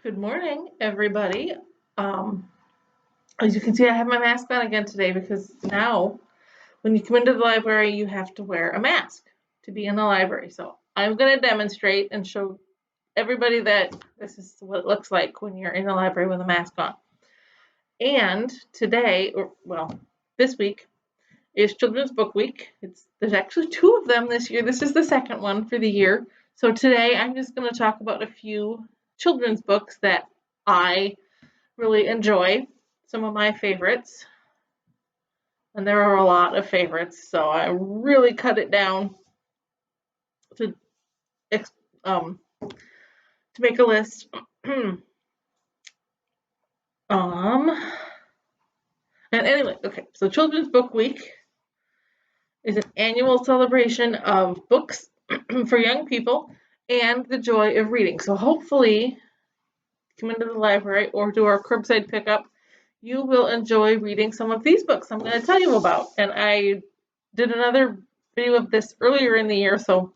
Good morning, everybody. Um, as you can see, I have my mask on again today because now when you come into the library, you have to wear a mask to be in the library. So I'm going to demonstrate and show everybody that this is what it looks like when you're in the library with a mask on. And today, this week is Children's Book Week. There's actually two of them this year. This is the second one for the year. So today I'm just going to talk about a few children's books that I really enjoy, some of my favorites, and there are a lot of favorites, so I really cut it down to um to make a list. And anyway, okay, so Children's Book Week is an annual celebration of books for young people and the joy of reading. So hopefully, come into the library or do our curbside pickup, you will enjoy reading some of these books I'm going to tell you about. And I did another video of this earlier in the year, so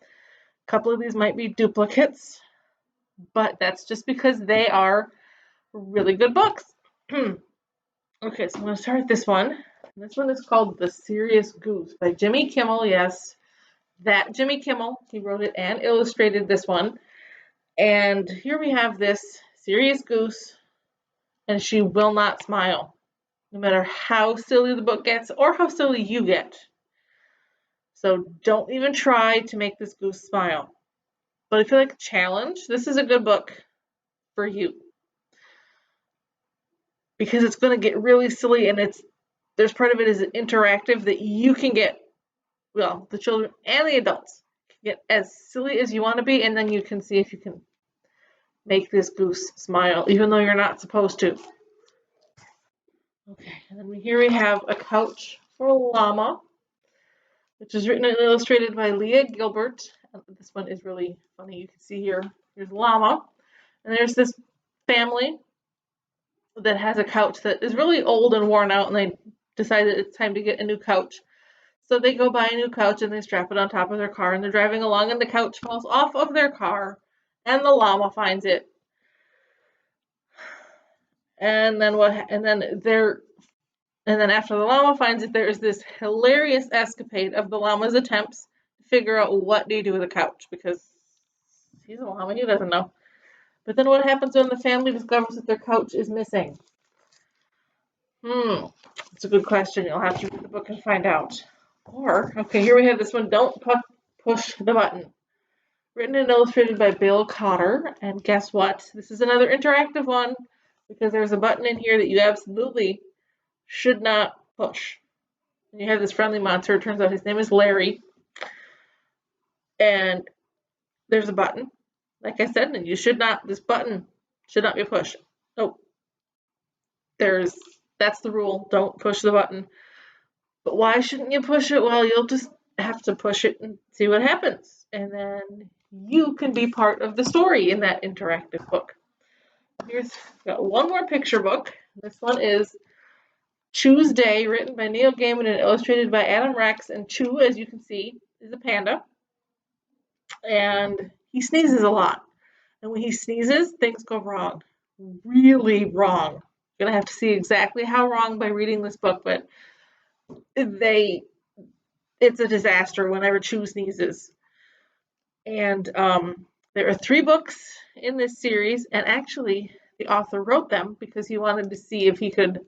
a couple of these might be duplicates, but that's just because they are really good books. Okay, so I'm going to start this one. This one is called The Serious Goose by Jimmy Kimmel. Yes, that Jimmy Kimmel. He wrote it and illustrated this one. And here we have this serious goose, and she will not smile, no matter how silly the book gets or how silly you get. So don't even try to make this goose smile. But if you like a challenge, this is a good book for you. Because it's going to get really silly, and there's part of it is interactive that you can get, well, the children and the adults can get as silly as you want to be, and then you can see if you can make this goose smile, even though you're not supposed to. Okay, and then here we have A Couch for a Llama, which is written and illustrated by Leah Gilbert. This one is really funny. You can see here's Llama, and there's this family that has a couch that is really old and worn out, and they decided it's time to get a new couch. So they go buy a new couch and they strap it on top of their car, and they're driving along and the couch falls off of their car and the llama finds it. And then after the llama finds it, there's this hilarious escapade of the llama's attempts to figure out what do you do with a couch, because he's a llama, he doesn't know. But then what happens when the family discovers that their couch is missing? It's a good question. You'll have to read the book and find out. Or, okay, here we have this one, Don't Push the Button. Written and illustrated by Bill Cotter. And guess what? This is another interactive one, because there's a button in here that you absolutely should not push. And you have this friendly monster. It turns out his name is Larry. And there's a button, like I said, and this button should not be pushed. Oh, that's the rule. Don't push the button. But why shouldn't you push it? Well, you'll just have to push it and see what happens. And then you can be part of the story in that interactive book. Here's got one more picture book. This one is Chew's Day, written by Neil Gaiman and illustrated by Adam Rex. And Chew, as you can see, is a panda. And he sneezes a lot. And when he sneezes, things go wrong. Really wrong. You're going to have to see exactly how wrong by reading this book, but it's a disaster whenever Chew sneezes. And there are 3 books in this series, and actually the author wrote them because he wanted to see if he could,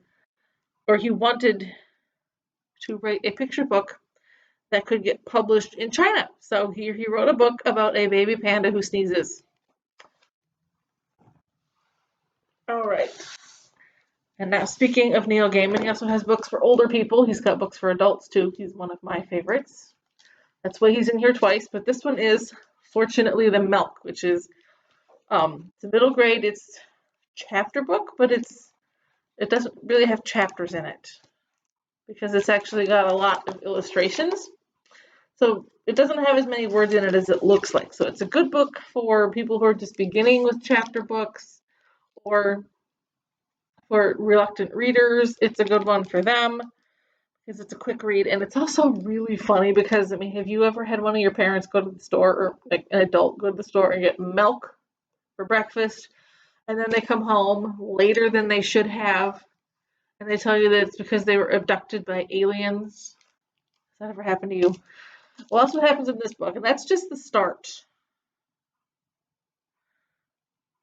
or he wanted to write a picture book that could get published in China. So here he wrote a book about a baby panda who sneezes. All right. And now, speaking of Neil Gaiman, he also has books for older people. He's got books for adults too. He's one of my favorites. That's why he's in here twice. But this one is Fortunately the Milk, which is it's a middle grade. It's chapter book, but it doesn't really have chapters in it because it's actually got a lot of illustrations. So it doesn't have as many words in it as it looks like. So it's a good book for people who are just beginning with chapter books, or for reluctant readers. It's a good one for them because it's a quick read, and it's also really funny because, I mean, have you ever had one of your parents go to the store, or like an adult go to the store and get milk for breakfast, and then they come home later than they should have, and they tell you that it's because they were abducted by aliens. Has that ever happened to you? Well, that's what happens in this book, and that's just the start.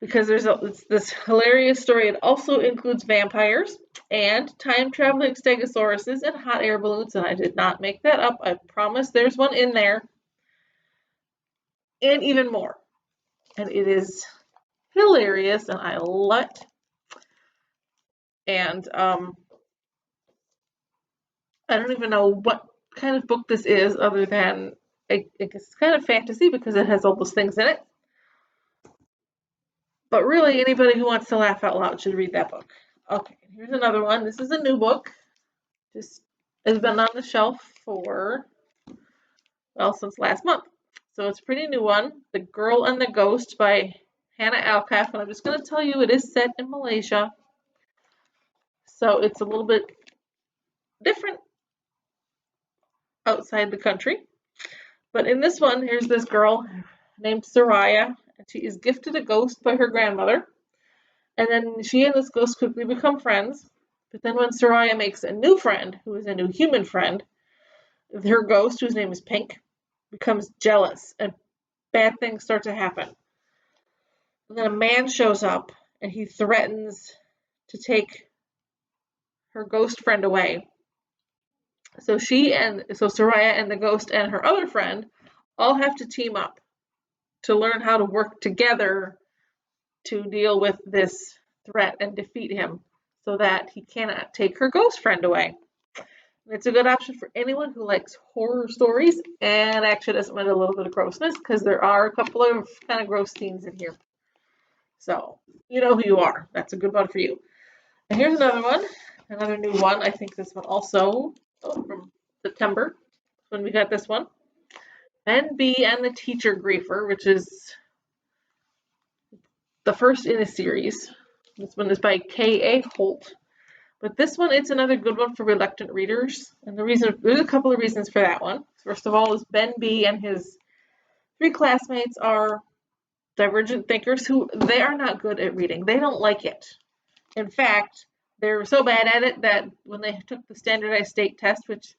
Because it's this hilarious story. It also includes vampires and time-traveling stegosauruses and hot air balloons, and I did not make that up. I promise there's one in there. And even more. And it is hilarious, and I love it. And I don't even know what kind of book this is other than it's kind of fantasy because it has all those things in it. But really, anybody who wants to laugh out loud should read that book. Okay, here's another one. This is a new book. Just has been on the shelf for, well, since last month. So it's a pretty new one. The Girl and the Ghost by Hanna Alkaf. And I'm just going to tell you it is set in Malaysia. So it's a little bit different outside the country. But in this one, here's this girl named Soraya, and she is gifted a ghost by her grandmother. And then she and this ghost quickly become friends. But then when Soraya makes a new friend, who is a new human friend, her ghost, whose name is Pink, becomes jealous, and bad things start to happen. And then a man shows up, and he threatens to take her ghost friend away. So Soraya and the ghost and her other friend all have to team up to learn how to work together to deal with this threat and defeat him so that he cannot take her ghost friend away. It's a good option for anyone who likes horror stories and actually doesn't mind a little bit of grossness, because there are a couple of kind of gross scenes in here. So, you know who you are. That's a good one for you. And here's another one, another new one. I think this one also from September when we got this one. BenBee and the Teacher Griefer, which is the first in a series. This one is by K.A. Holt. But this one, it's another good one for reluctant readers. And there's a couple of reasons for that one. First of all, is BenBee and his 3 classmates are divergent thinkers who they are not good at reading. They don't like it. In fact, they're so bad at it that when they took the standardized state test, which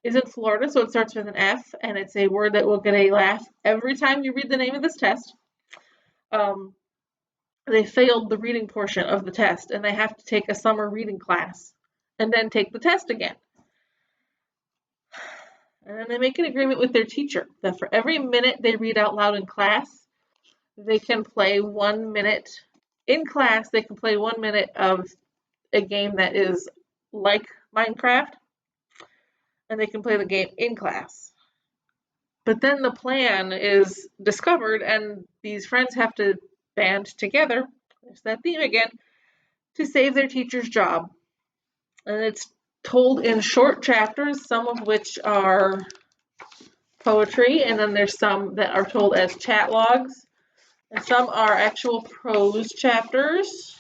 is in Florida, so it starts with an F, and it's a word that will get a laugh every time you read the name of this test, they failed the reading portion of the test, and they have to take a summer reading class and then take the test again. And then they make an agreement with their teacher that for every minute they read out loud in class, they can play 1 minute in class. They can play 1 minute of a game that is like Minecraft, and they can play the game in class. But then the plan is discovered, and these friends have to band together, there's that theme again, to save their teacher's job. And it's told in short chapters, some of which are poetry, and then there's some that are told as chat logs, and some are actual prose chapters,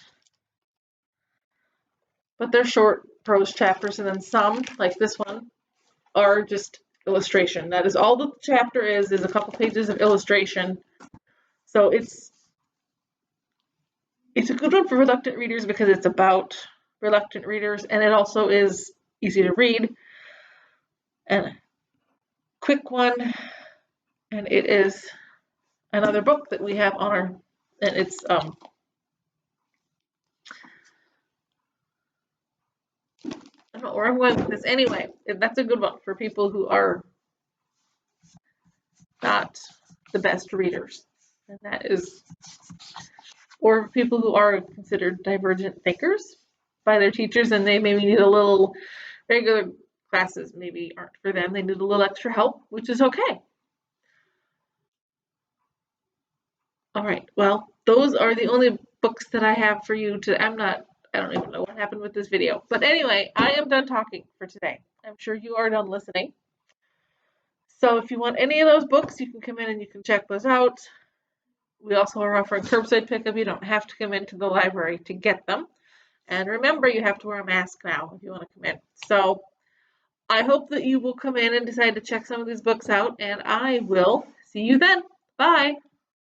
but they're short prose chapters, and then some, like this one, are just illustration. That is all the chapter is a couple pages of illustration. So it's a good one for reluctant readers because it's about reluctant readers, and it also is easy to read and a quick one. And it is another book that we have on our, and it's I don't know where I'm going with this. Anyway, that's a good one for people who are not the best readers, and that is, or people who are considered divergent thinkers by their teachers, and they maybe need a little, regular classes maybe aren't for them. They need a little extra help, which is okay. All right, well, those are the only books that I have for you to, I don't even know what happened with this video. But anyway, I am done talking for today. I'm sure you are done listening. So if you want any of those books, you can come in and you can check those out. We also are offering curbside pickup. You don't have to come into the library to get them. And remember, you have to wear a mask now if you want to come in. So I hope that you will come in and decide to check some of these books out, and I will see you then. Bye.